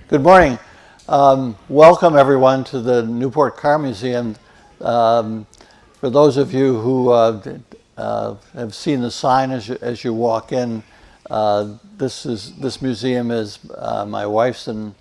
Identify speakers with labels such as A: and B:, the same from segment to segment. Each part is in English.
A: Good morning. Welcome everyone to the Newport Car Museum. For those of you who have seen the sign as you walk in, this museum is my wife's and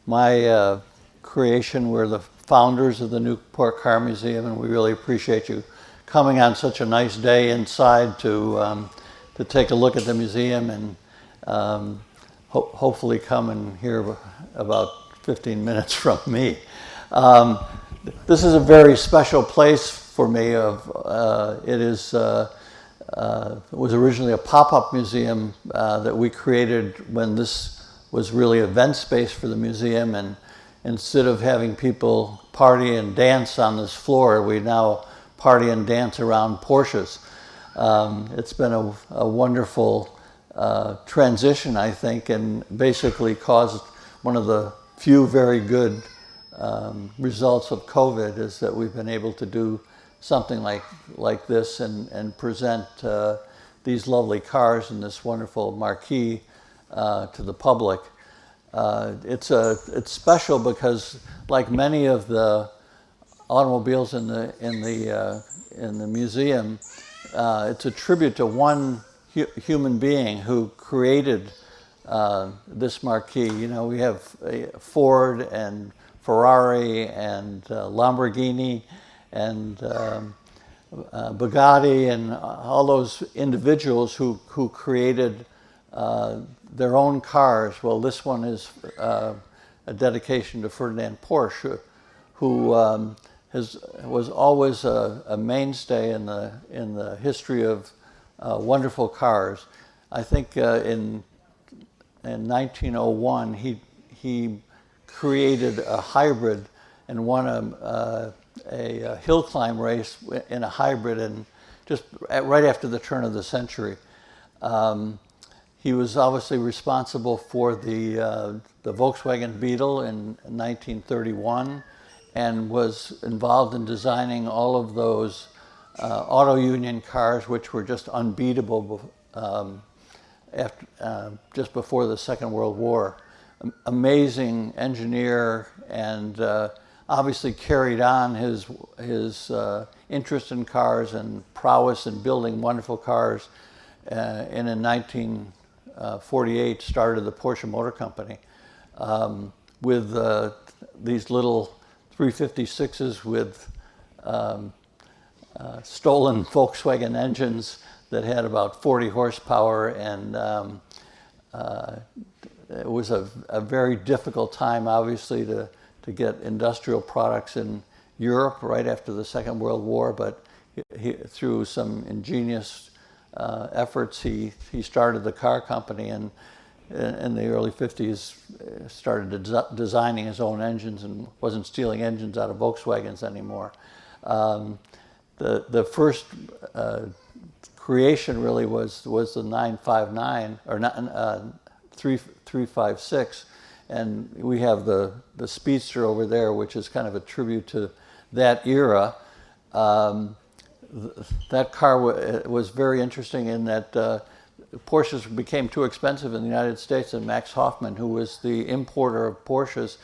A: my creation. We're the founders of the Newport Car Museum, and we really appreciate you coming on such a nice day inside to take a look at the museum and hopefully come and hear about 15 minutes from me. This is a very special place for me. It was originally a pop-up museum that we created when this was really event space for the museum, and instead of having people party and dance on this floor, we now party and dance around Porsches. It's been a wonderful transition, I think, and basically caused one of the few very good results of COVID is that we've been able to do something like this and present these lovely cars and this wonderful marquee to the public. It's special because, like many of the automobiles in the museum, it's a tribute to one human being who created this marquee. You know, we have Ford and Ferrari and Lamborghini and Bugatti and all those individuals who created their own cars. Well, this one is a dedication to Ferdinand Porsche, who was always a mainstay in the history of wonderful cars. I think in 1901 he created a hybrid and won a hill climb race in a hybrid, and just right after the turn of the century. He was obviously responsible for the Volkswagen Beetle in 1931, and was involved in designing all of those auto union cars, which were just unbeatable just before the Second World War. Amazing engineer, and obviously carried on his interest in cars and prowess in building wonderful cars, and in 1948 started the Porsche Motor Company with these little 356s with stolen Volkswagen engines that had about 40 horsepower, and it was a very difficult time, obviously, to get industrial products in Europe right after the Second World War, but through some ingenious efforts, he started the car company, and in the early 50s started designing his own engines and wasn't stealing engines out of Volkswagens anymore. The first creation really was the 959 or 356, and we have the Speedster over there, which is kind of a tribute to that era. That car was very interesting in that Porsches became too expensive in the United States, and Max Hoffman, who was the importer of Porsches,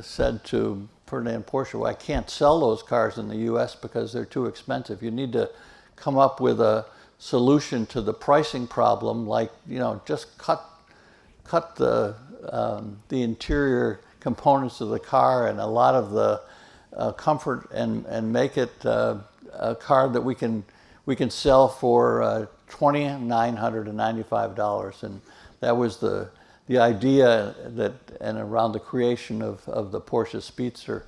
A: said to Ferdinand Porsche, "Well, I can't sell those cars in the U.S. because they're too expensive. You need to come up with a solution to the pricing problem, like, you know, just cut the interior components of the car and a lot of the comfort, and make it a car that we can sell for $2,995, and that was the idea and around the creation of the Porsche Speedster.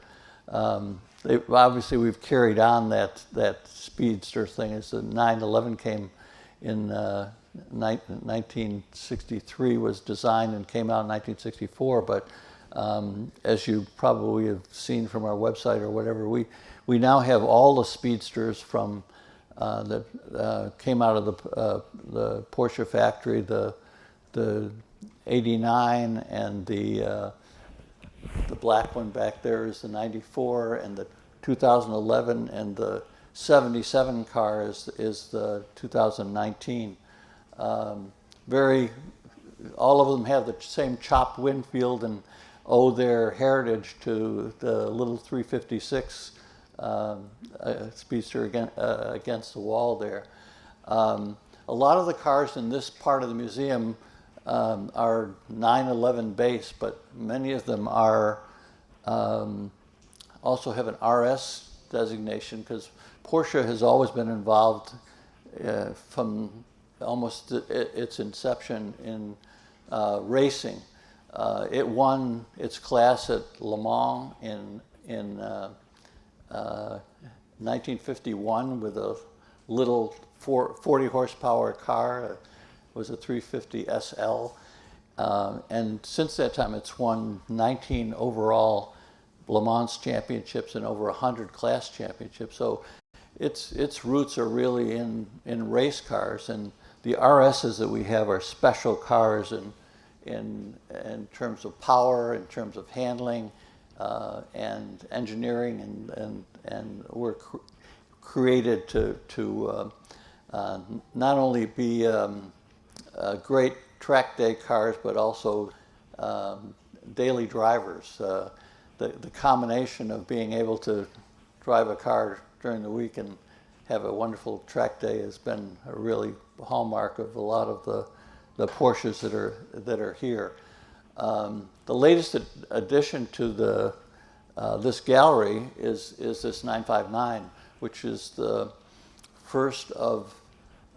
A: Obviously, we've carried on that Speedster thing as the 911 came in 1963, was designed and came out in 1964. But as you probably have seen from our website or whatever, we now have all the Speedsters from that came out of the Porsche factory, the 89, and the black one back there is the 94, and the 2011, and the 77 car is the 2019. All of them have the same chopped windshield and owe their heritage to the little 356 speedster against the wall there. A lot of the cars in this part of the museum are 911 base, but many of them are also have an RS designation, because Porsche has always been involved from almost its inception in racing. It won its class at Le Mans in 1951 with a little 40 horsepower car. It was a 350 SL. And since that time, it's won 19 overall Le Mans championships and over 100 class championships. So its roots are really in race cars, and the RSs that we have are special cars in terms of power, in terms of handling, and engineering, and were created to not only be great track day cars, but also daily drivers. The combination of being able to drive a car during the week and have a wonderful track day has been a really hallmark of a lot of the Porsches that are here. The latest addition to this gallery is this 959, which is the first of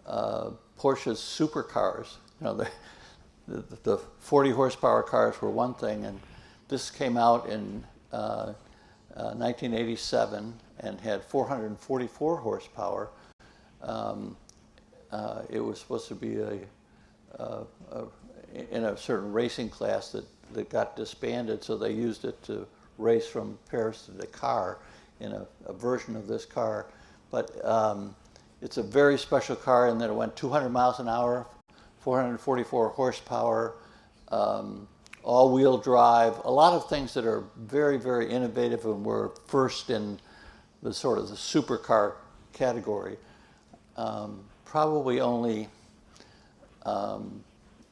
A: Porsche's supercars. You know, the 40 horsepower cars were one thing, and this came out in 1987 and had 444 horsepower. It was supposed to be in a certain racing class that got disbanded, so they used it to race from Paris to Dakar in a version of this car. But it's a very special car in that it went 200 miles an hour, 444 horsepower, all-wheel drive, a lot of things that are very, very innovative and were first in the sort of the supercar category. Probably only a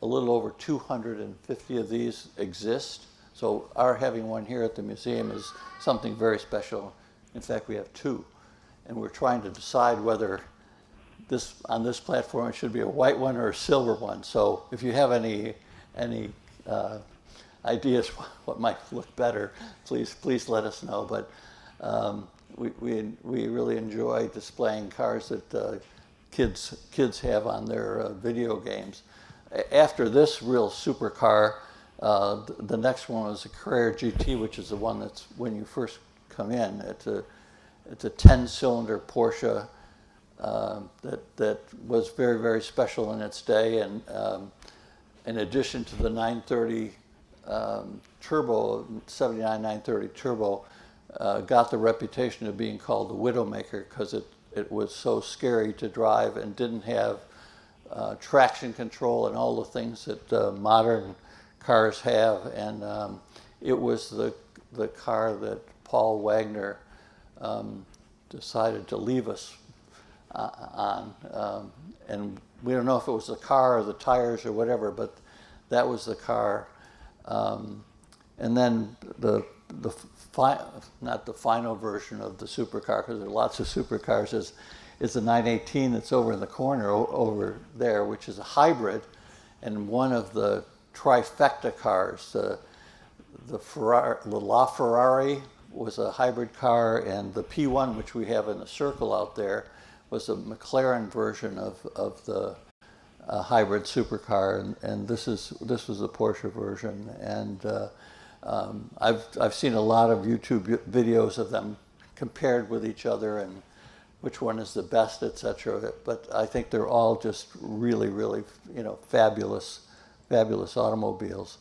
A: little over 250 of these exist. So our having one here at the museum is something very special. In fact, we have two. And we're trying to decide whether on this platform it should be a white one or a silver one. So if you have any ideas what might look better, please let us know. But we really enjoy displaying cars that kids have on their video games. After this real supercar, the next one was a Carrera GT, which is the one that's when you first come in. It's a 10-cylinder Porsche that was very, very special in its day, and in addition to the 930 turbo, 79 930 turbo, got the reputation of being called the Widowmaker because it was so scary to drive and didn't have traction control and all the things that modern cars have. And it was the car that Paul Wagner decided to leave us on. And we don't know if it was the car or the tires or whatever, but that was the car. And then not the final version of the supercar, because there are lots of supercars, is the 918 that's over in the corner over there, which is a hybrid, and one of the trifecta cars. The LaFerrari was a hybrid car, and the P1, which we have in the circle out there, was a McLaren version of the hybrid supercar, and this was the Porsche version. And I've seen a lot of YouTube videos of them compared with each other and which one is the best, etc. But I think they're all just really, really, fabulous automobiles.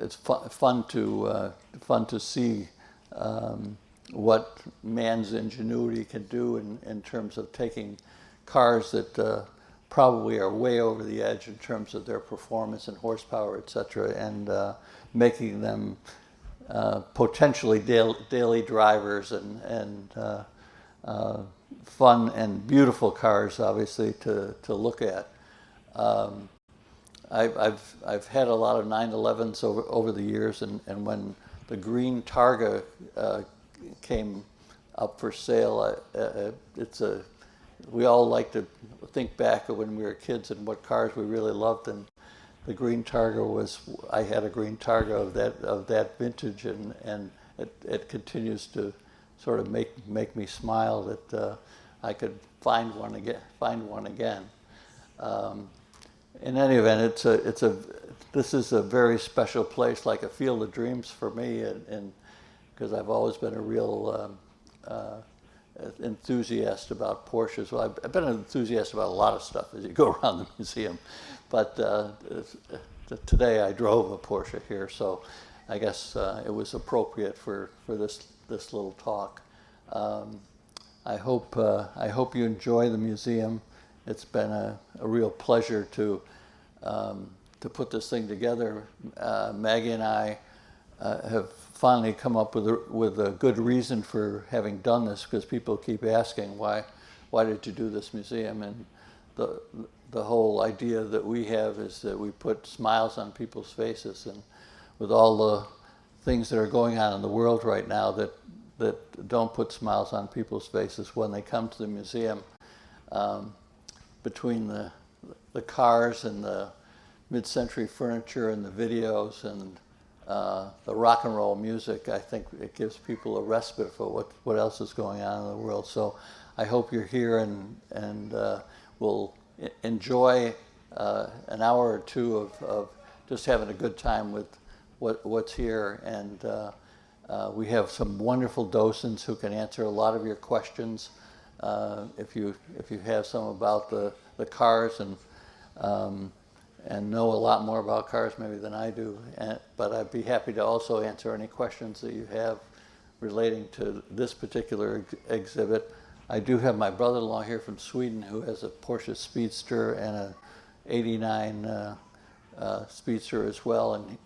A: It's fun to see what man's ingenuity can do in terms of taking cars that probably are way over the edge in terms of their performance and horsepower, etc., and making them potentially daily drivers and fun and beautiful cars, obviously, to look at. I've had a lot of 911s over the years, and when the green Targa came up for sale, we all like to think back of when we were kids and what cars we really loved, and the green Targa I had a green Targa of that vintage, and it continues to sort of make me smile that I could find one again. In any event, this is a very special place, like a field of dreams for me, and because I've always been a real enthusiast about Porsches. Well, I've been an enthusiast about a lot of stuff as you go around the museum, but today I drove a Porsche here, so I guess it was appropriate for this little talk. I hope you enjoy the museum. It's been a real pleasure to put this thing together. Maggie and I have finally come up with a good reason for having done this, because people keep asking why did you do this museum, and the whole idea that we have is that we put smiles on people's faces, and with all the things that are going on in the world right now that don't put smiles on people's faces, when they come to the museum, between the cars and the mid-century furniture and the videos and the rock and roll music, I think it gives people a respite for what else is going on in the world. So I hope you're here and will enjoy an hour or two of just having a good time with what's here. And we have some wonderful docents who can answer a lot of your questions. If you have some about the cars and know a lot more about cars maybe than I do, but I'd be happy to also answer any questions that you have relating to this particular exhibit. I do have my brother-in-law here from Sweden who has a Porsche Speedster and a '89 Speedster as well, and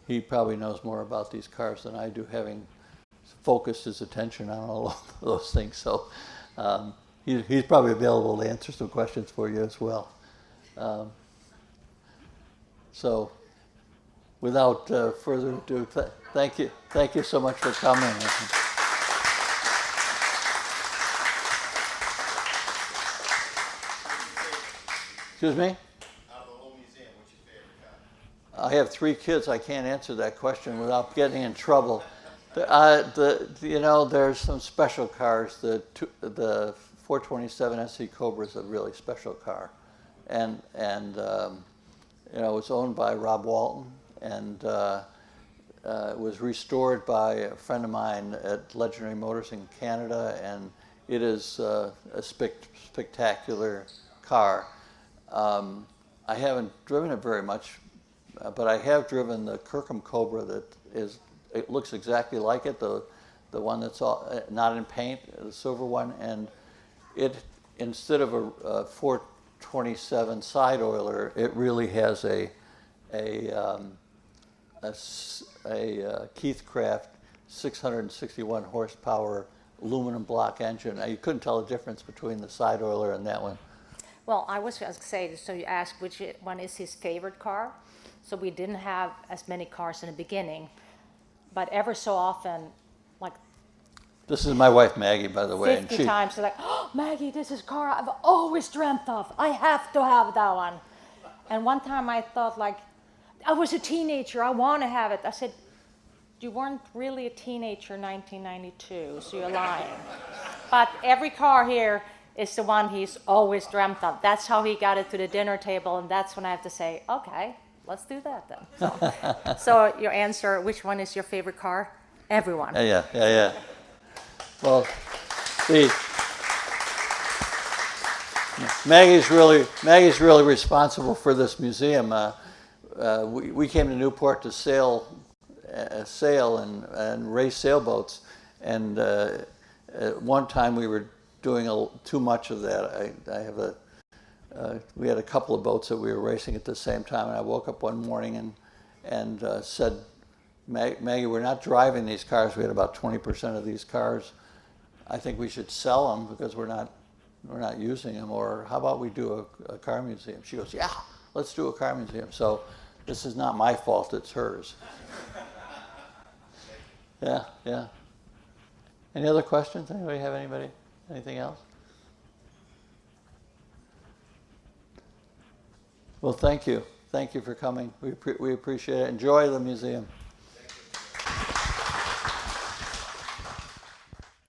A: he probably knows more about these cars than I do, having focused his attention on all of those things. So he's probably available to answer some questions for you as well. So without further ado, thank you so much for coming. Excuse me?
B: Out of the whole museum, what's your favorite car?
A: I have 3 kids. I can't answer that question without getting in trouble. There's some special cars. The 427 SC Cobra is a really special car, and it's owned by Rob Walton, and it was restored by a friend of mine at Legendary Motors in Canada, and it is a spectacular car. I haven't driven it very much, but I have driven the Kirkham Cobra it looks exactly like it, the one that's not in paint, the silver one, and it, instead of a 427 side oiler, it really has a Keithcraft 661 horsepower aluminum block engine. Now, you couldn't tell the difference between the side oiler and that one.
C: Well, I was going to say, so you asked which one is his favorite car. So we didn't have as many cars in the beginning, but ever so often, like
A: This is my wife Maggie, by the way.
C: 50 times, they're like, oh, Maggie, this is a car I've always dreamt of. I have to have that one. And one time I thought, like, I was a teenager, I want to have it. I said, you weren't really a teenager in 1992, so you're lying. But every car here is the one he's always dreamt of. That's how he got it to the dinner table, and that's when I have to say, okay, let's do that then. So your answer, which one is your favorite car? Everyone.
A: Yeah. Well, Maggie's really responsible for this museum. We came to Newport to sail and race sailboats, and at one time we were doing too much of that. We had a couple of boats that we were racing at the same time, and I woke up one morning and said, Maggie, we're not driving these cars. We had about 20% of these cars. I think we should sell them because we're not using them. Or how about we do a car museum? She goes, yeah, let's do a car museum. So this is not my fault, it's hers. Yeah, yeah. Any other questions? Anybody have anything else? Well, thank you. Thank you for coming. We appreciate it. Enjoy the museum.